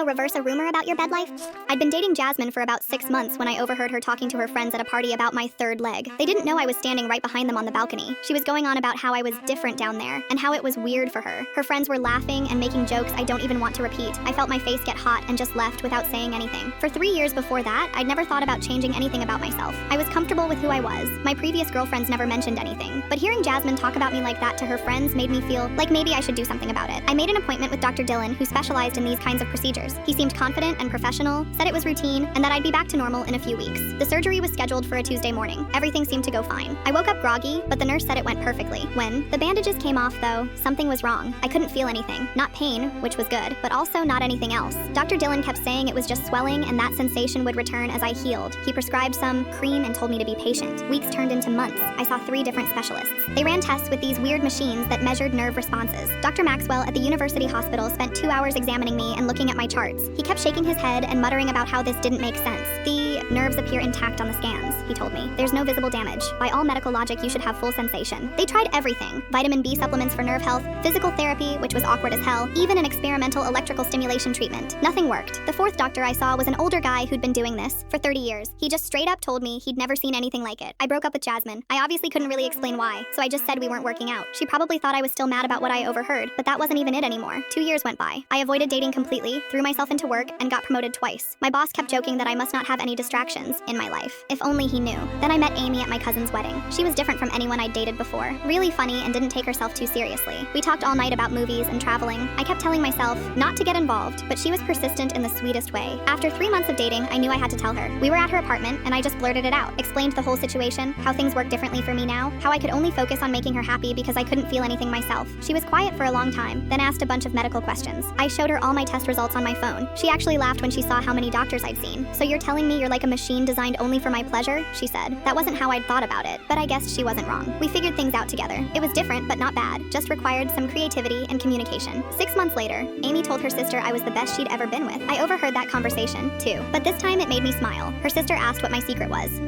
reverse a rumor about your bed life? I'd been dating Jasmine for about 6 months when I overheard her talking to her friends at a party about my third leg. They didn't know I was standing right behind them on the balcony. She was going on about how I was different down there and how it was weird for her. Her friends were laughing and making jokes I don't even want to repeat. I felt my face get hot and just left without saying anything. For 3 years before that, I'd never thought about changing anything about myself. I was comfortable with who I was. My previous girlfriends never mentioned anything. But hearing Jasmine talk about me like that to her friends made me feel like maybe I should do something about it. I made an appointment with Dr. Dylan, who specialized in these kinds of procedures. He seemed confident and professional, said it was routine, and that I'd be back to normal in a few weeks. The surgery was scheduled for a Tuesday morning. Everything seemed to go fine. I woke up groggy, but the nurse said it went perfectly. When the bandages came off, though, something was wrong. I couldn't feel anything. Not pain, which was good, but also not anything else. Dr. Dylan kept saying it was just swelling and that sensation would return as I healed. He prescribed some cream and told me to be patient. Weeks turned into months. I saw 3 different specialists. They ran tests with these weird machines that measured nerve responses. Dr. Maxwell at the University Hospital spent 2 hours examining me and looking at my charts. He kept shaking his head and muttering about how this didn't make sense. The nerves appear intact on the scans, he told me. There's no visible damage. By all medical logic, you should have full sensation. They tried everything. Vitamin B supplements for nerve health, physical therapy, which was awkward as hell, even an experimental electrical stimulation treatment. Nothing worked. The 4th doctor I saw was an older guy who'd been doing this for 30 years. He just straight up told me he'd never seen anything like it. I broke up with Jasmine. I obviously couldn't really explain why, so I just said we weren't working out. She probably thought I was still mad about what I overheard, but that wasn't even it anymore. 2 years went by. I avoided dating completely, threw myself into work, and got promoted twice. My boss kept joking that I must not have any distractions in my life. If only he knew. Then I met Amy at my cousin's wedding. She was different from anyone I'd dated before. Really funny and didn't take herself too seriously. We talked all night about movies and traveling. I kept telling myself not to get involved, but she was persistent in the sweetest way. After 3 months of dating, I knew I had to tell her. We were at her apartment, and I just blurted it out. Explained the whole situation, how things work differently for me now, how I could only focus on making her happy because I couldn't feel anything myself. She was quiet for a long time, then asked a bunch of medical questions. I showed her all my test results on my phone. She actually laughed when she saw how many doctors I'd seen. "So you're telling me you're like a machine designed only for my pleasure?" she said. That wasn't how I'd thought about it, but I guessed she wasn't wrong. We figured things out together. It was different, but not bad. Just required some creativity and communication. 6 months later, Amy told her sister I was the best she'd ever been with. I overheard that conversation, too. But this time it made me smile. Her sister asked what my secret was.